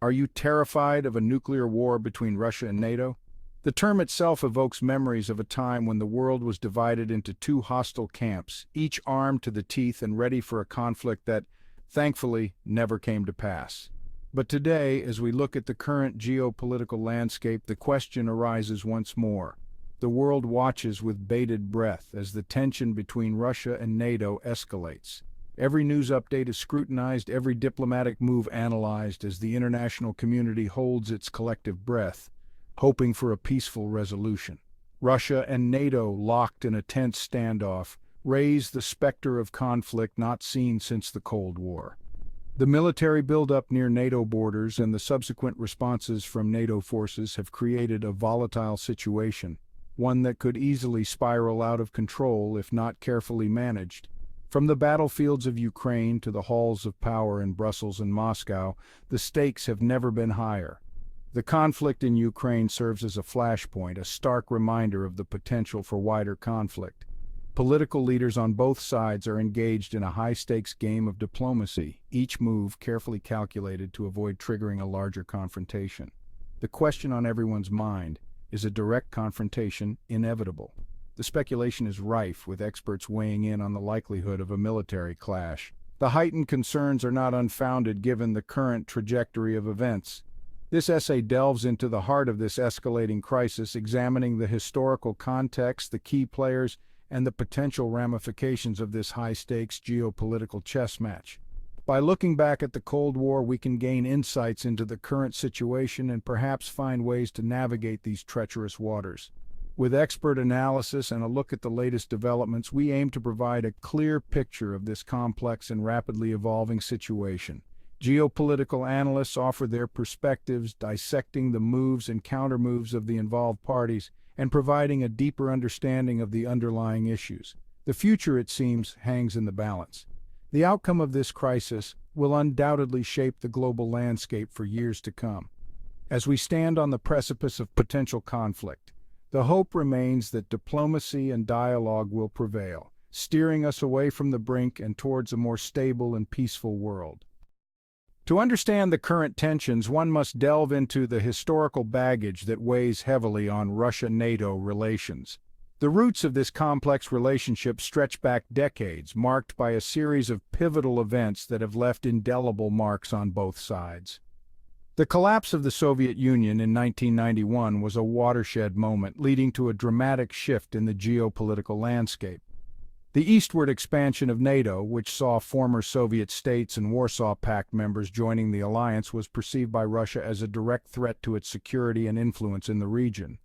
Are you terrified of a nuclear war between Russia and NATO? The term itself evokes memories of a time when the world was divided into two hostile camps, each armed to the teeth and ready for a conflict that, thankfully, never came to pass. But today, as we look at the current geopolitical landscape, the question arises once more. The world watches with bated breath as the tension between Russia and NATO escalates. Every news update is scrutinized, every diplomatic move analyzed as the international community holds its collective breath, hoping for a peaceful resolution. Russia and NATO, locked in a tense standoff, raise the specter of conflict not seen since the Cold War. The military buildup near NATO borders and the subsequent responses from NATO forces have created a volatile situation, one that could easily spiral out of control if not carefully managed. From the battlefields of Ukraine to the halls of power in Brussels and Moscow, the stakes have never been higher. The conflict in Ukraine serves as a flashpoint, a stark reminder of the potential for wider conflict. Political leaders on both sides are engaged in a high-stakes game of diplomacy, each move carefully calculated to avoid triggering a larger confrontation. The question on everyone's mind: is a direct confrontation inevitable? The speculation is rife, with experts weighing in on the likelihood of a military clash. The heightened concerns are not unfounded given the current trajectory of events. This essay delves into the heart of this escalating crisis, examining the historical context, the key players, and the potential ramifications of this high-stakes geopolitical chess match. By looking back at the Cold War, we can gain insights into the current situation and perhaps find ways to navigate these treacherous waters. With expert analysis and a look at the latest developments, we aim to provide a clear picture of this complex and rapidly evolving situation. Geopolitical analysts offer their perspectives, dissecting the moves and countermoves of the involved parties and providing a deeper understanding of the underlying issues. The future, it seems, hangs in the balance. The outcome of this crisis will undoubtedly shape the global landscape for years to come. As we stand on the precipice of potential conflict, the hope remains that diplomacy and dialogue will prevail, steering us away from the brink and towards a more stable and peaceful world. To understand the current tensions, one must delve into the historical baggage that weighs heavily on Russia-NATO relations. The roots of this complex relationship stretch back decades, marked by a series of pivotal events that have left indelible marks on both sides. The collapse of the Soviet Union in 1991 was a watershed moment, leading to a dramatic shift in the geopolitical landscape. The eastward expansion of NATO, which saw former Soviet states and Warsaw Pact members joining the alliance, was perceived by Russia as a direct threat to its security and influence in the region.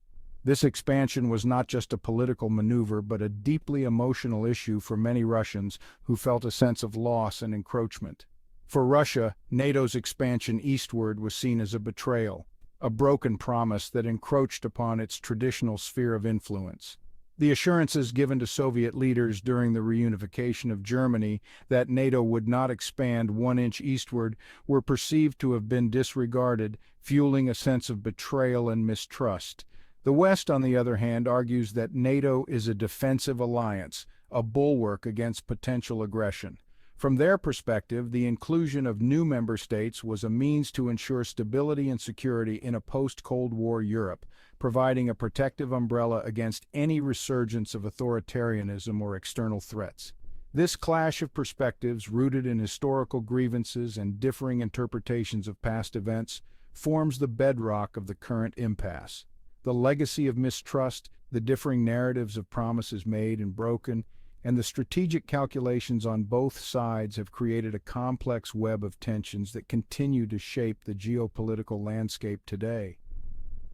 This expansion was not just a political maneuver, but a deeply emotional issue for many Russians who felt a sense of loss and encroachment. For Russia, NATO's expansion eastward was seen as a betrayal, a broken promise that encroached upon its traditional sphere of influence. The assurances given to Soviet leaders during the reunification of Germany that NATO would not expand 1 inch eastward were perceived to have been disregarded, fueling a sense of betrayal and mistrust. The West, on the other hand, argues that NATO is a defensive alliance, a bulwark against potential aggression. From their perspective, the inclusion of new member states was a means to ensure stability and security in a post-Cold War Europe, providing a protective umbrella against any resurgence of authoritarianism or external threats. This clash of perspectives, rooted in historical grievances and differing interpretations of past events, forms the bedrock of the current impasse. The legacy of mistrust, the differing narratives of promises made and broken, and the strategic calculations on both sides have created a complex web of tensions that continue to shape the geopolitical landscape today.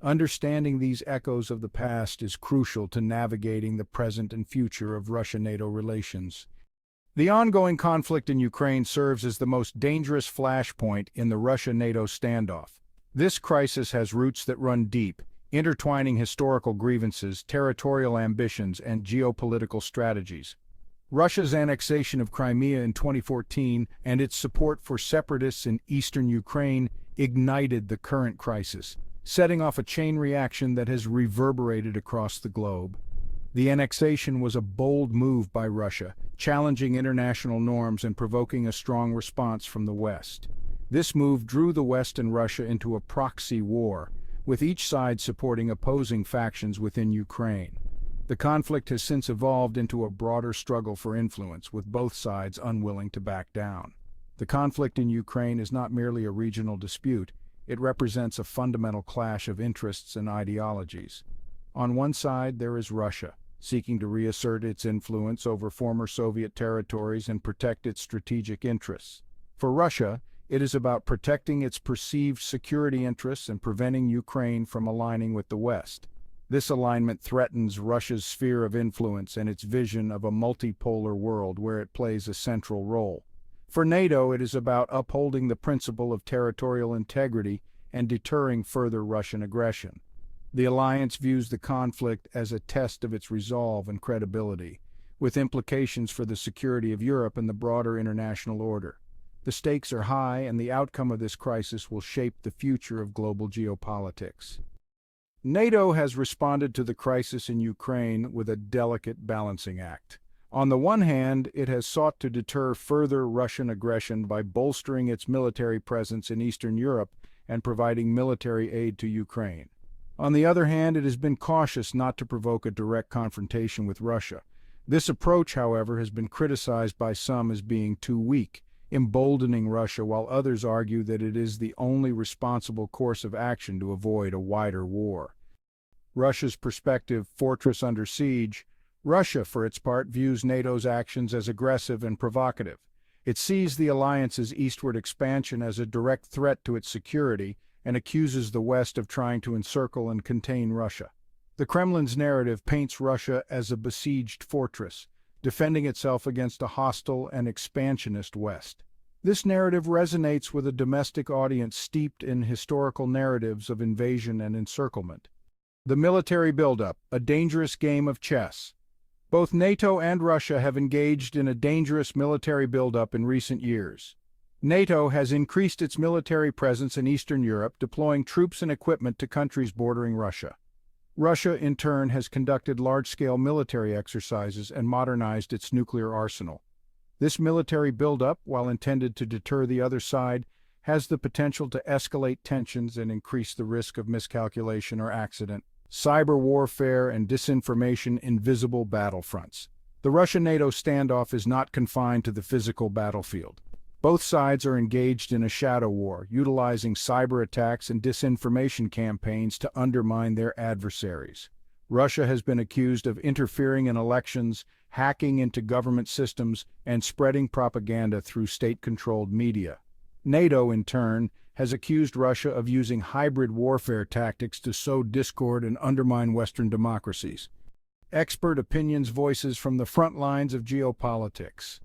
Understanding these echoes of the past is crucial to navigating the present and future of Russia-NATO relations. The ongoing conflict in Ukraine serves as the most dangerous flashpoint in the Russia-NATO standoff. This crisis has roots that run deep, intertwining historical grievances, territorial ambitions, and geopolitical strategies. Russia's annexation of Crimea in 2014 and its support for separatists in eastern Ukraine ignited the current crisis, setting off a chain reaction that has reverberated across the globe. The annexation was a bold move by Russia, challenging international norms and provoking a strong response from the West. This move drew the West and Russia into a proxy war, with each side supporting opposing factions within Ukraine. The conflict has since evolved into a broader struggle for influence, with both sides unwilling to back down. The conflict in Ukraine is not merely a regional dispute, it represents a fundamental clash of interests and ideologies. On one side, there is Russia, seeking to reassert its influence over former Soviet territories and protect its strategic interests. For Russia, it is about protecting its perceived security interests and preventing Ukraine from aligning with the West. This alignment threatens Russia's sphere of influence and its vision of a multipolar world where it plays a central role. For NATO, it is about upholding the principle of territorial integrity and deterring further Russian aggression. The alliance views the conflict as a test of its resolve and credibility, with implications for the security of Europe and the broader international order. The stakes are high, and the outcome of this crisis will shape the future of global geopolitics. NATO has responded to the crisis in Ukraine with a delicate balancing act. On the one hand, it has sought to deter further Russian aggression by bolstering its military presence in Eastern Europe and providing military aid to Ukraine. On the other hand, it has been cautious not to provoke a direct confrontation with Russia. This approach, however, has been criticized by some as being too weak, emboldening Russia, while others argue that it is the only responsible course of action to avoid a wider war. Russia's perspective, fortress under siege. Russia, for its part, views NATO's actions as aggressive and provocative. It sees the alliance's eastward expansion as a direct threat to its security and accuses the West of trying to encircle and contain Russia. The Kremlin's narrative paints Russia as a besieged fortress, defending itself against a hostile and expansionist West. This narrative resonates with a domestic audience steeped in historical narratives of invasion and encirclement. The military buildup, a dangerous game of chess. Both NATO and Russia have engaged in a dangerous military buildup in recent years. NATO has increased its military presence in Eastern Europe, deploying troops and equipment to countries bordering Russia. Russia, in turn, has conducted large-scale military exercises and modernized its nuclear arsenal. This military buildup, while intended to deter the other side, has the potential to escalate tensions and increase the risk of miscalculation or accident. Cyber warfare and disinformation, invisible battlefronts. The Russia-NATO standoff is not confined to the physical battlefield. Both sides are engaged in a shadow war, utilizing cyber attacks and disinformation campaigns to undermine their adversaries. Russia has been accused of interfering in elections, hacking into government systems, and spreading propaganda through state-controlled media. NATO, in turn, has accused Russia of using hybrid warfare tactics to sow discord and undermine Western democracies. Expert opinions, voices from the front lines of geopolitics.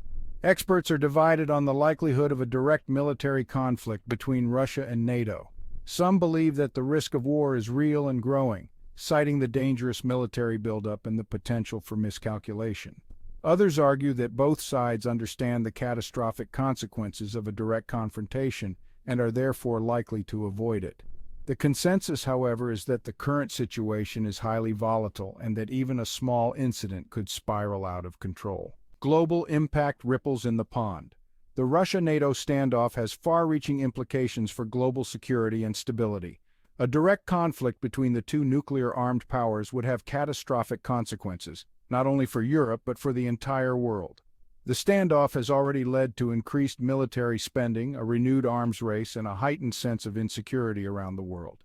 Experts are divided on the likelihood of a direct military conflict between Russia and NATO. Some believe that the risk of war is real and growing, citing the dangerous military buildup and the potential for miscalculation. Others argue that both sides understand the catastrophic consequences of a direct confrontation and are therefore likely to avoid it. The consensus, however, is that the current situation is highly volatile and that even a small incident could spiral out of control. Global impact ripples in the pond. The Russia-NATO standoff has far-reaching implications for global security and stability. A direct conflict between the two nuclear-armed powers would have catastrophic consequences, not only for Europe but for the entire world. The standoff has already led to increased military spending, a renewed arms race, and a heightened sense of insecurity around the world.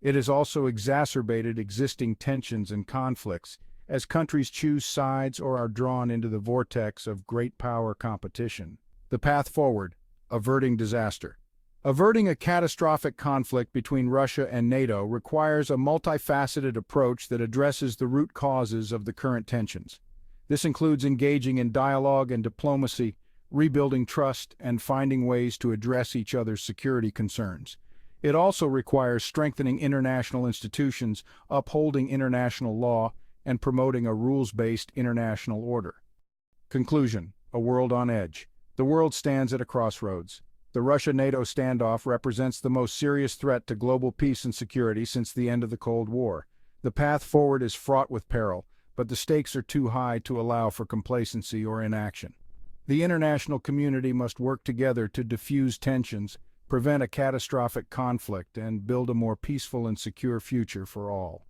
It has also exacerbated existing tensions and conflicts, as countries choose sides or are drawn into the vortex of great power competition. The path forward: averting disaster. Averting a catastrophic conflict between Russia and NATO requires a multifaceted approach that addresses the root causes of the current tensions. This includes engaging in dialogue and diplomacy, rebuilding trust, and finding ways to address each other's security concerns. It also requires strengthening international institutions, upholding international law, and promoting a rules-based international order. Conclusion: a world on edge. The world stands at a crossroads. The Russia-NATO standoff represents the most serious threat to global peace and security since the end of the Cold War. The path forward is fraught with peril, but the stakes are too high to allow for complacency or inaction. The international community must work together to diffuse tensions, prevent a catastrophic conflict, and build a more peaceful and secure future for all.